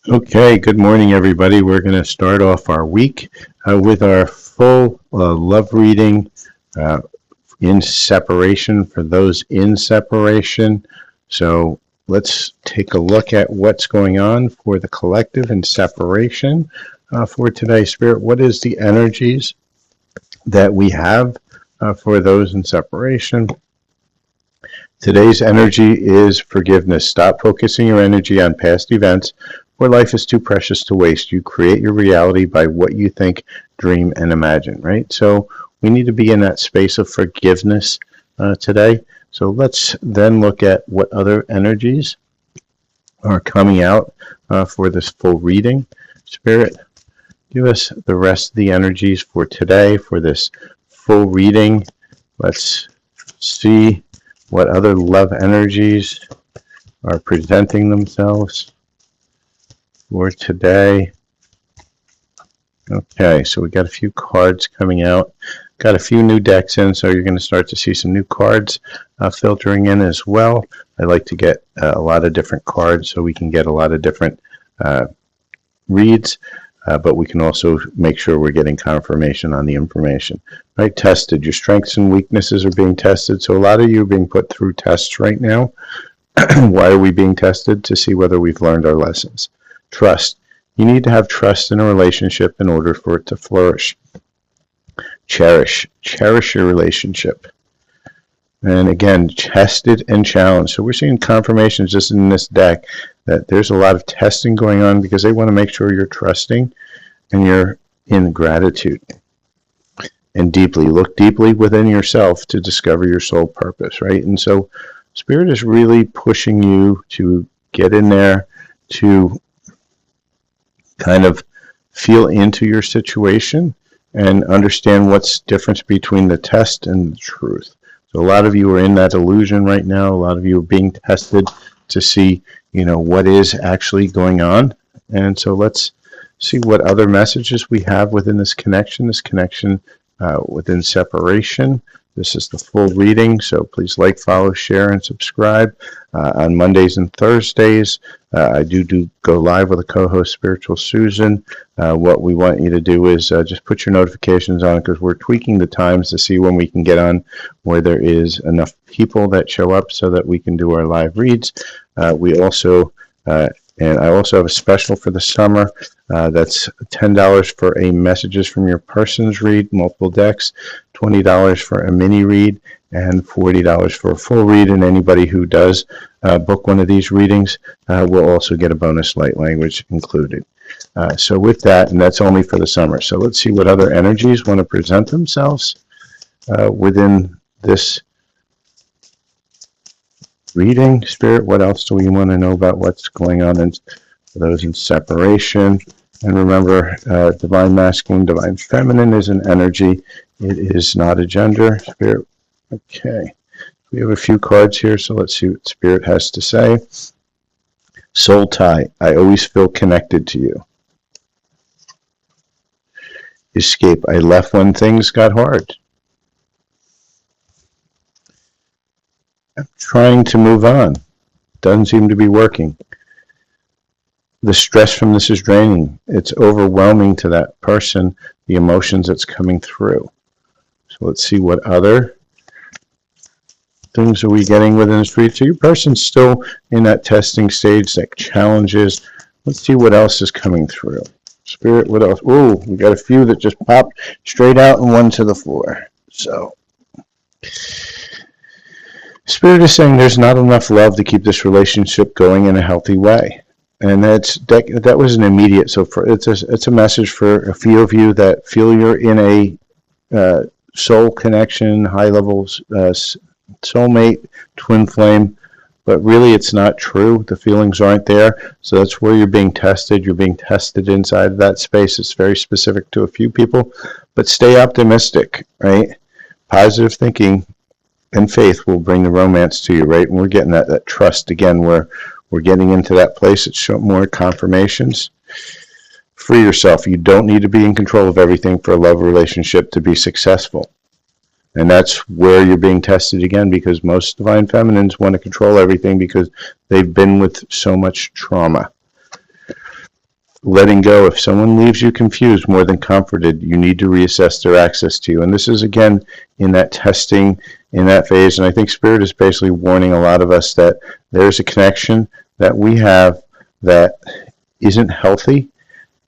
Okay, good morning, everybody. We're going to start off our week with our full love reading uh, in separation for those in separation. So let's take a look at what's going on for the collective in separation for today. Spirit, what is the energies that we have for those in separation? Today's energy is forgiveness. Stop focusing your energy on past events where life is too precious to waste. You create your reality by what you think, dream, and imagine, right? So we need to be in that space of forgiveness today. So let's then look at what other energies are coming out for this full reading. Spirit, give us the rest of the energies for today for this full reading. Let's see what other love energies are presenting themselves for today. Okay, so we got a few cards coming out. Got a few new decks in, so you're going to start to see some new cards filtering in as well. I like to get a lot of different cards so we can get a lot of different reads, but we can also make sure we're getting confirmation on the information. Right, tested. Your strengths and weaknesses are being tested, so a lot of you are being put through tests right now. Why are we being tested? To see whether we've learned our lessons. Trust. You need to have trust in a relationship in order for it to flourish. Cherish. Cherish your relationship. And again, tested and challenged. So we're seeing confirmations just in this deck that there's a lot of testing going on because they want to make sure you're trusting and you're in gratitude. And deeply, look deeply within yourself to discover your soul purpose, right? And so Spirit is really pushing you to get in there, to kind of feel into your situation and understand what's the difference between the test and the truth. So a lot of you are in that illusion right now. A lot of you are being tested to see, what is actually going on. And so let's see what other messages we have within this connection within separation. This is the full reading, so please like, follow, share, and subscribe. On Mondays and Thursdays, I do go live with a co-host, Spiritual Susan. What we want you to do is just put your notifications on because we're tweaking the times to see when we can get on where there is enough people that show up so that we can do our live reads. We also and I also have a special for the summer that's $10 for a Messages from Your Persons read, multiple decks, $20 for a mini read, and $40 for a full read. And anybody who does book one of these readings will also get a bonus light language included. So with that, and that's only for the summer. So let's see what other energies want to present themselves within this reading. Spirit, what else do we want to know about what's going on for those in separation? And remember, divine masculine, divine feminine is an energy. It is not a gender. Spirit, okay. We have a few cards here, so let's see what Spirit has to say. Soul tie. I always feel connected to you. Escape. I left when things got hard. I'm trying to move on. Doesn't seem to be working. The stress from this is draining. It's overwhelming to that person, the emotions that's coming through. So let's see what other things are we getting within this read. So your person's still in that testing stage, that challenges. Let's see what else is coming through. Spirit, what else? Ooh, we got a few that just popped straight out and one to the floor. So Spirit is saying there's not enough love to keep this relationship going in a healthy way. And that was an immediate, so it's a message for a few of you that feel you're in a soul connection, high levels, soulmate, twin flame, but really it's not true. The feelings aren't there, so that's where you're being tested. You're being tested inside of that space. It's very specific to a few people, but stay optimistic, right? Positive thinking and faith will bring the romance to you, right? And we're getting that trust again, where we're getting into that place. It's more confirmations. Free yourself. You don't need to be in control of everything for a love relationship to be successful. And that's where you're being tested again, because most divine feminines want to control everything because they've been with so much trauma. letting go. If someone leaves you confused more than comforted, you need to reassess their access to you. And this is, again, in that testing, in that phase. And I think Spirit is basically warning a lot of us that there's a connection that we have that isn't healthy,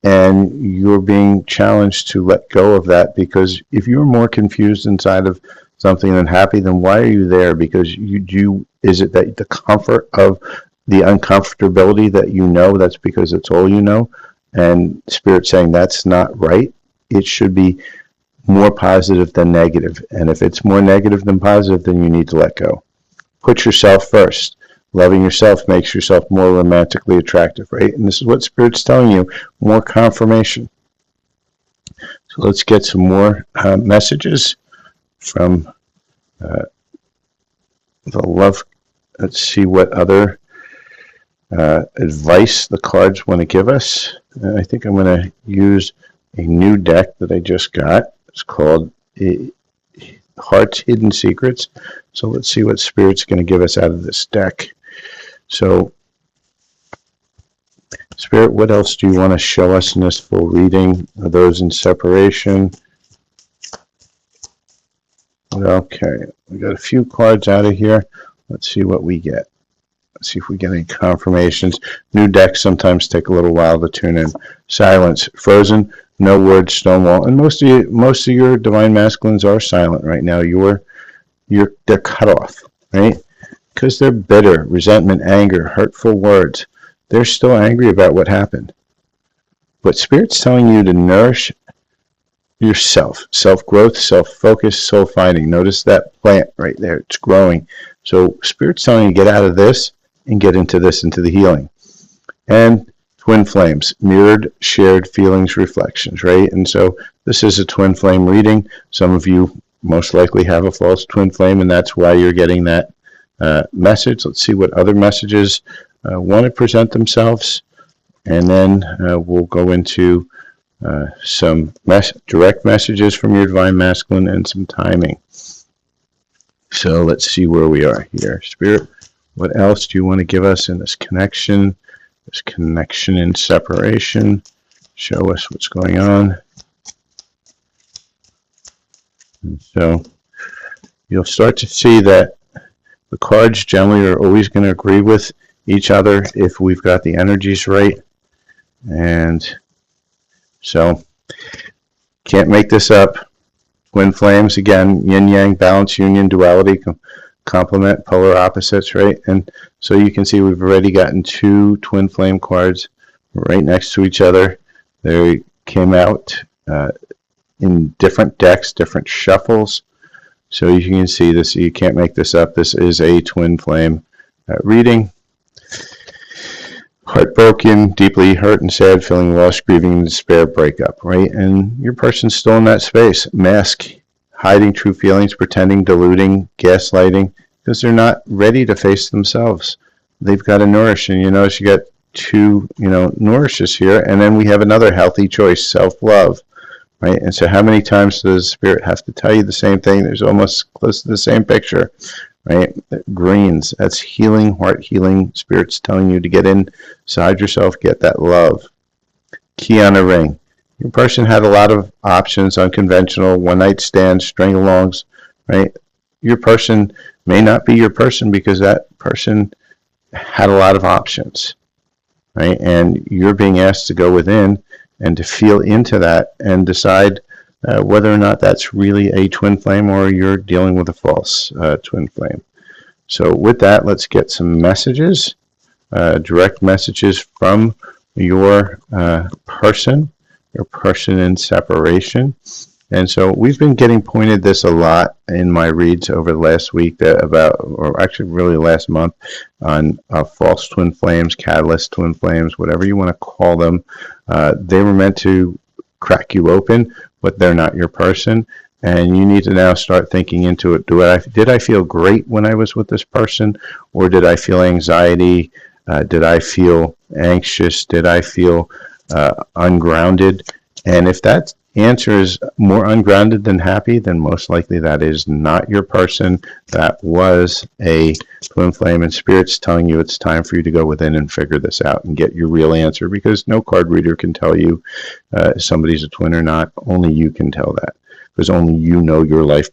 and you're being challenged to let go of that, because if you're more confused inside of something than happy, then why are you there? Because is it that the comfort of the uncomfortability that you know, that's because it's all you know? And Spirit saying that's not right. It should be more positive than negative. And if it's more negative than positive, then you need to let go. Put yourself first. Loving yourself makes yourself more romantically attractive, right? And this is what Spirit's telling you, more confirmation. So let's get some more messages from the love. Let's see what other advice the cards want to give us. I think I'm going to use a new deck that I just got. It's called Heart's Hidden Secrets. So let's see what Spirit's going to give us out of this deck. So, Spirit, what else do you want to show us in this full reading? Are those in separation? Okay, we got a few cards out of here. Let's see what we get. Let's see if we get any confirmations. New decks sometimes take a little while to tune in. Silence, frozen, no words, stonewall. And most of your divine masculines are silent right now. They're cut off, right? Because they're bitter, resentment, anger, hurtful words. They're still angry about what happened. But Spirit's telling you to nourish yourself. Self-growth, self-focus, soul-finding. Notice that plant right there. It's growing. So Spirit's telling you to get out of this and get into this, into the healing. And twin flames, mirrored, shared feelings, reflections, right? And so this is a twin flame reading. Some of you most likely have a false twin flame, and that's why you're getting that message. Let's see what other messages want to present themselves, and then we'll go into some direct messages from your divine masculine and some timing. So let's see where we are here. Spirit, what else do you want to give us in this connection in separation? Show us what's going on. And so you'll start to see that the cards generally are always going to agree with each other if we've got the energies right. And so, can't make this up. Twin flames, again, yin-yang, balance, union, duality, complement, polar opposites, right? And so you can see we've already gotten two twin flame cards right next to each other. They came out in different decks, different shuffles. So you can see this, you can't make this up. This is a twin flame reading. Heartbroken, deeply hurt and sad, feeling lost, grieving, and despair, breakup, right? And your person's still in that space. Mask, hiding true feelings, pretending, deluding, gaslighting, because they're not ready to face themselves. They've got to nourish, and you notice you got two, nourishes here, and then we have another healthy choice, self-love. Right? And so how many times does Spirit have to tell you the same thing? There's almost close to the same picture, right? Greens, that's healing, heart healing. Spirit's telling you to get inside yourself, get that love. Key on a ring. Your person had a lot of options, unconventional, one-night stands, string-alongs, right? Your person may not be your person because that person had a lot of options, right? And you're being asked to go within and to feel into that and decide whether or not that's really a twin flame or you're dealing with a false twin flame. So with that, let's get some messages, direct messages from your person in separation. And so we've been getting pointed this a lot in my reads over the last week or actually really last month, on false twin flames, catalyst twin flames, whatever you want to call them. They were meant to crack you open, but they're not your person. And you need to now start thinking into it. Did I feel great when I was with this person, or did I feel anxiety? Did I feel anxious? Did I feel ungrounded? And if answer is more ungrounded than happy, then most likely that is not your person. That was a twin flame, and Spirit's telling you it's time for you to go within and figure this out and get your real answer, because no card reader can tell you if somebody's a twin or not. Only you can tell that, because only you know your life,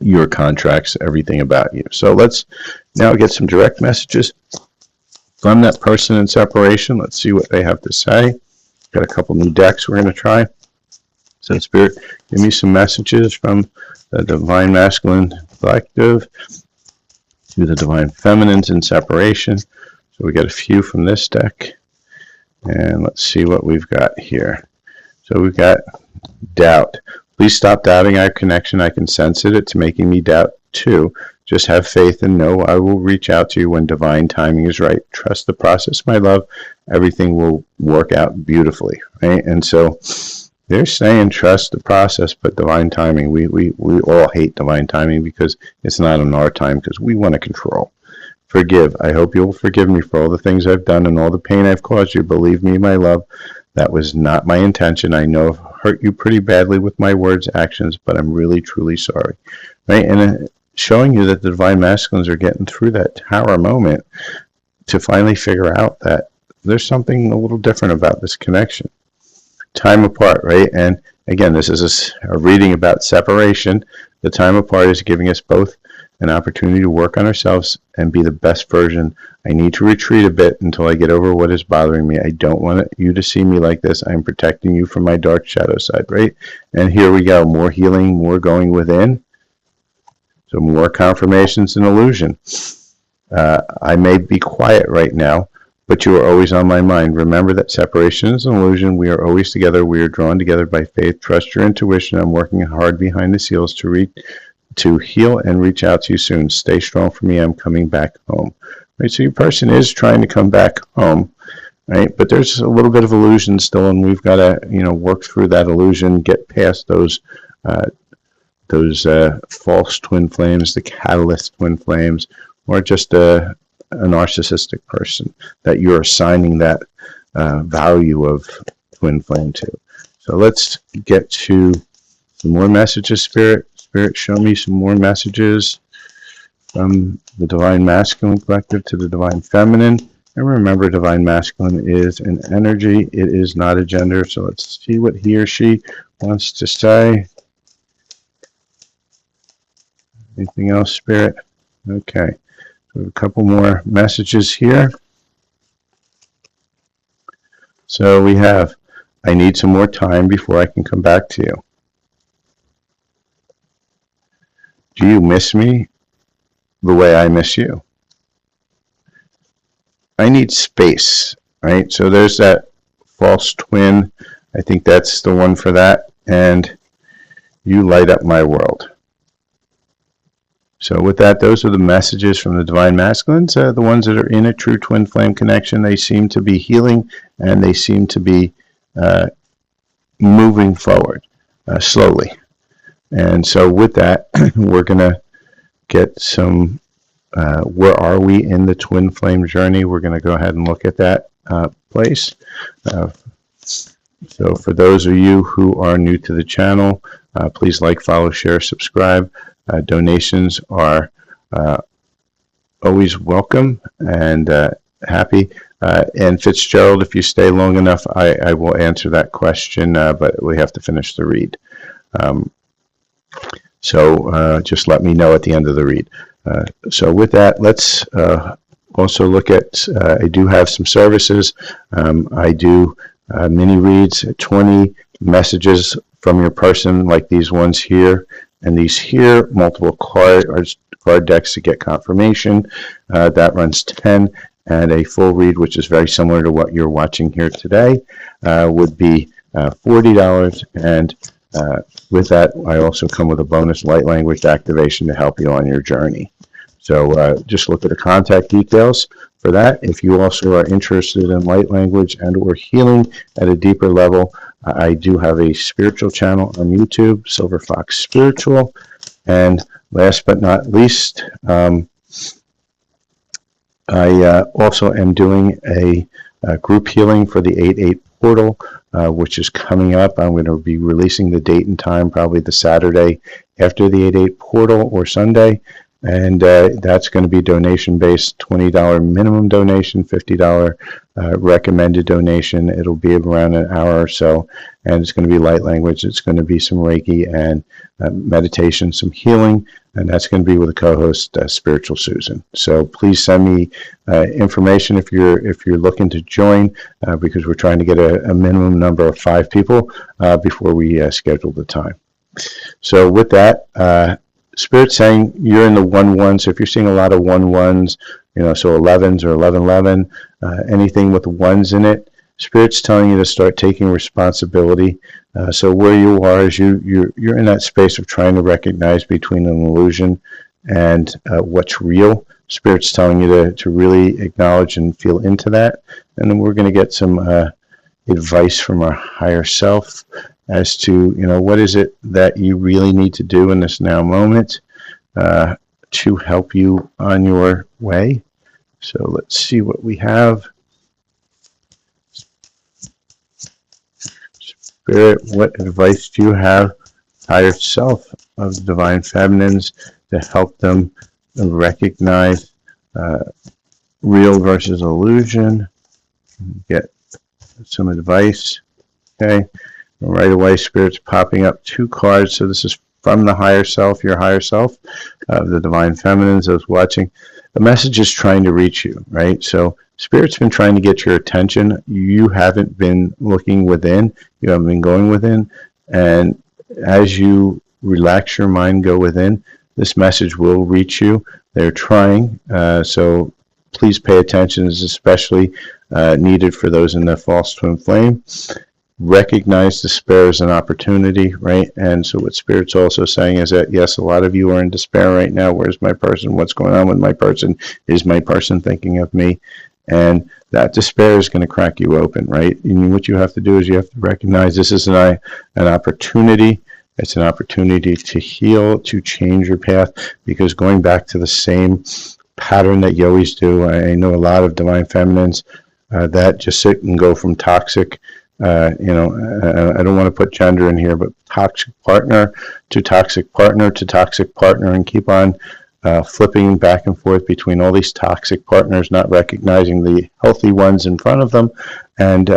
your contracts, everything about you. So let's now get some direct messages from that person in separation. Let's see what they have to say. Got a couple new decks we're going to try. So Spirit, give me some messages from the Divine Masculine Collective to the Divine Feminines in separation. So we got a few from this deck. And let's see what we've got here. So we've got doubt. Please stop doubting our connection. I can sense it. It's making me doubt too. Just have faith and know I will reach out to you when divine timing is right. Trust the process, my love. Everything will work out beautifully, right? And so they're saying trust the process, but divine timing. We all hate divine timing because it's not in our time, because we want to control. Forgive. I hope you'll forgive me for all the things I've done and all the pain I've caused you. Believe me, my love, that was not my intention. I know I've hurt you pretty badly with my words, actions, but I'm really, truly sorry. Right? And showing you that the Divine Masculines are getting through that tower moment to finally figure out that there's something a little different about this connection. Time apart, right? And again, this is a reading about separation. The time apart is giving us both an opportunity to work on ourselves and be the best version. I need to retreat a bit until I get over what is bothering me. I don't want you to see me like this. I'm protecting you from my dark shadow side, right? And here we go. More healing, more going within. So more confirmations and illusion. I may be quiet right now, but you are always on my mind. Remember that separation is an illusion. We are always together. We are drawn together by faith. Trust your intuition. I'm working hard behind the scenes to heal and reach out to you soon. Stay strong for me. I'm coming back home. Right. So your person is trying to come back home, right? But there's a little bit of illusion still, and we've got to, work through that illusion, get past those false twin flames, the catalyst twin flames, or just a narcissistic person that you're assigning that value of twin flame to. So let's get to some more messages, Spirit. Spirit, show me some more messages from the Divine Masculine Collective to the Divine Feminine. And remember, Divine Masculine is an energy. It is not a gender. So let's see what he or she wants to say. Anything else, Spirit? Okay. So we have a couple more messages here. So we have, I need some more time before I can come back to you. Do you miss me the way I miss you? I need space, right? So there's that false twin. I think that's the one for that. And you light up my world. So with that, those are the messages from the Divine Masculines, the ones that are in a true twin flame connection. They seem to be healing, and they seem to be moving forward slowly. And so with that, we're going to get some, where are we in the twin flame journey? We're going to go ahead and look at that place. So for those of you who are new to the channel, please like, follow, share, subscribe. Donations are always welcome and happy. And Fitzgerald, if you stay long enough, I will answer that question, but we have to finish the read. So just let me know at the end of the read. So with that, let's also look at, I do have some services. I do mini reads, 20 messages from your person, like these ones here and these here, multiple card decks to get confirmation. That runs 10, and a full read, which is very similar to what you're watching here today, would be $40. And with that, I also come with a bonus light language activation to help you on your journey. So just look at the contact details for that. If you also are interested in light language and or healing at a deeper level, I do have a spiritual channel on YouTube, Silver Fox Spiritual. And last but not least, I also am doing a group healing for the portal, which is coming up. I'm going to be releasing the date and time probably the Saturday after the 8/8 portal or Sunday. And that's going to be donation-based, $20 minimum donation, $50 recommended donation. It'll be around an hour or so, and it's going to be light language. It's going to be some Reiki and meditation, some healing, and that's going to be with a co-host, Spiritual Susan. So please send me information if you're looking to join, because we're trying to get a minimum number of 5 people before we schedule the time. So with that, Spirit's saying you're in the 1-1, so if you're seeing a lot of 1-1s, so 11s or 11-11, anything with 1s in it, Spirit's telling you to start taking responsibility. So where you are is you're in that space of trying to recognize between an illusion and what's real. Spirit's telling you to really acknowledge and feel into that. And then we're going to get some advice from our higher self as to, what is it that you really need to do in this now moment to help you on your way. So let's see what we have. Spirit, what advice do you have, higher self of the Divine Feminines, to help them recognize real versus illusion? Get some advice. Okay. Right away, Spirit's popping up 2 cards. So this is from the higher self, your higher self, the Divine Feminines. I was watching. The message is trying to reach you, right? So Spirit's been trying to get your attention. You haven't been looking within. You haven't been going within. And as you relax your mind, go within, this message will reach you. They're trying. So please pay attention. It's especially needed for those in the false twin flame. Recognize despair as an opportunity, right? And so what Spirit's also saying is that, yes, a lot of you are in despair right now. Where's my person? What's going on with my person? Is my person thinking of me? And that despair is going to crack you open, right? And what you have to do is you have to recognize this is an opportunity. It's an opportunity to heal, to change your path, because going back to the same pattern that you always do, I know a lot of Divine Feminines that just sit and go from toxic, I don't want to put gender in here, but toxic partner to toxic partner to toxic partner, and keep on flipping back and forth between all these toxic partners, not recognizing the healthy ones in front of them. And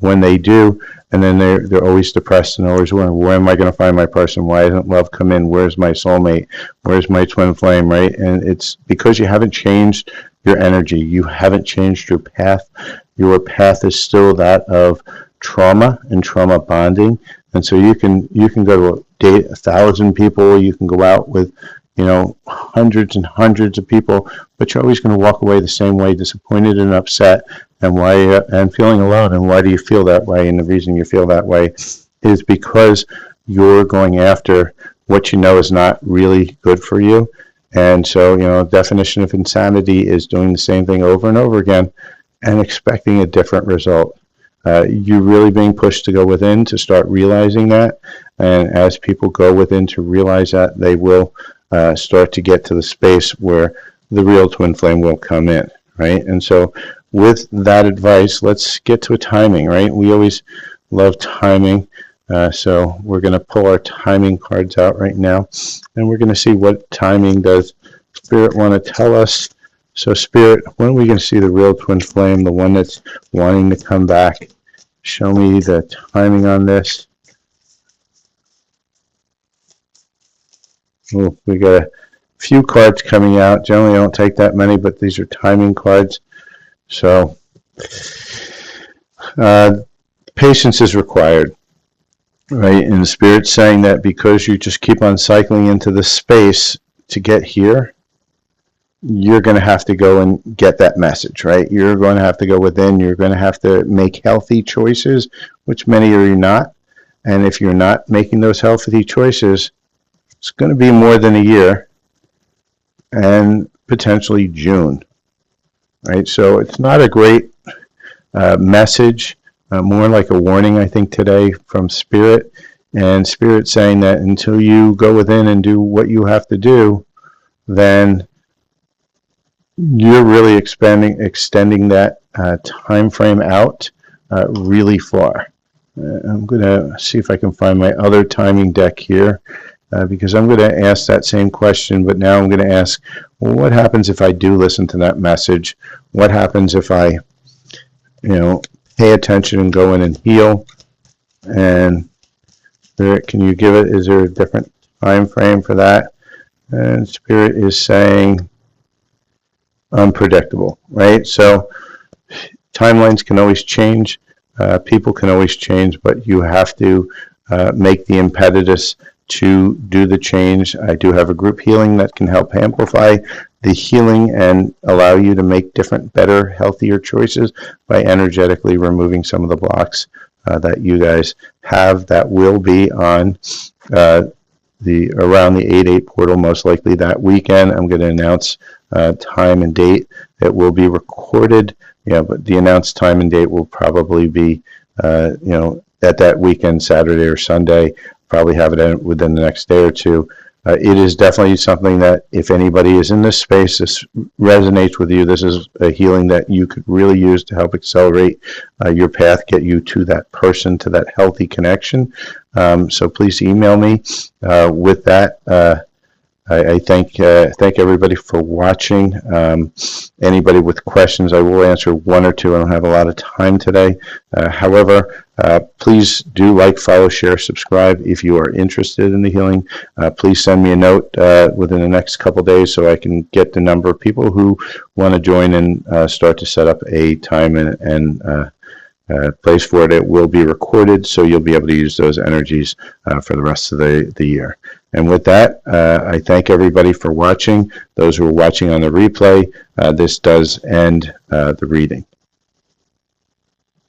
when they do, and then they're always depressed and always wondering, where am I going to find my person? Why hasn't love come in? Where's my soulmate? Where's my twin flame, right? And it's because you haven't changed your energy. You haven't changed your path. Your path is still that of trauma and trauma bonding. And so you can go to date 1,000 people. You can go out with hundreds and hundreds of people, but you're always going to walk away the same way, disappointed and upset, and feeling alone. And why do you feel that way? And the reason you feel that way is because you're going after what you know is not really good for you. And so, definition of insanity is doing the same thing over and over again and expecting a different result. You're really being pushed to go within, to start realizing that. And as people go within to realize that, they will start to get to the space where the real twin flame will come in, right? And so with that advice, let's get to a timing, right? We always love timing. So we're going to pull our timing cards out right now, and we're going to see what timing does Spirit want to tell us. So Spirit, when are we going to see the real twin flame, the one that's wanting to come back? Show me the timing on this. Oh, we got a few cards coming out. Generally, I don't take that many, but these are timing cards. So patience is required, right? And the Spirit's saying that because you just keep on cycling into this space to get here, you're going to have to go and get that message, right? You're going to have to go within. You're going to have to make healthy choices, which many are you not. And if you're not making those healthy choices, it's going to be more than a year and potentially June, right? So it's not a great message, more like a warning, I think, today from Spirit. And Spirit saying that until you go within and do what you have to do, then you're really extending that time frame out really far. I'm going to see if I can find my other timing deck here, because I'm going to ask that same question, but now I'm going to ask, well, what happens if I do listen to that message? What happens if I, pay attention and go in and heal? And can you give it, is there a different time frame for that? And Spirit is saying unpredictable, right? So timelines can always change. People can always change, but you have to make the impetus to do the change. I do have a group healing that can help amplify the healing and allow you to make different, better, healthier choices by energetically removing some of the blocks that you guys have. That will be on around the 8/8 portal, most likely that weekend. I'm going to announce time and date. It will be recorded, but the announced time and date will probably be, at that weekend, Saturday or Sunday. Probably have it within the next day or two. It is definitely something that if anybody is in this space, this resonates with you, this is a healing that you could really use to help accelerate your path, get you to that person, to that healthy connection. So please email me with that. I thank everybody for watching. Anybody with questions, I will answer one or two. I don't have a lot of time today. However, please do like, follow, share, subscribe if you are interested in the healing. Please send me a note within the next couple days so I can get the number of people who want to join and start to set up a time and place for it. It will be recorded, so you'll be able to use those energies for the rest of the year. And with that, I thank everybody for watching. Those who are watching on the replay, this does end the reading.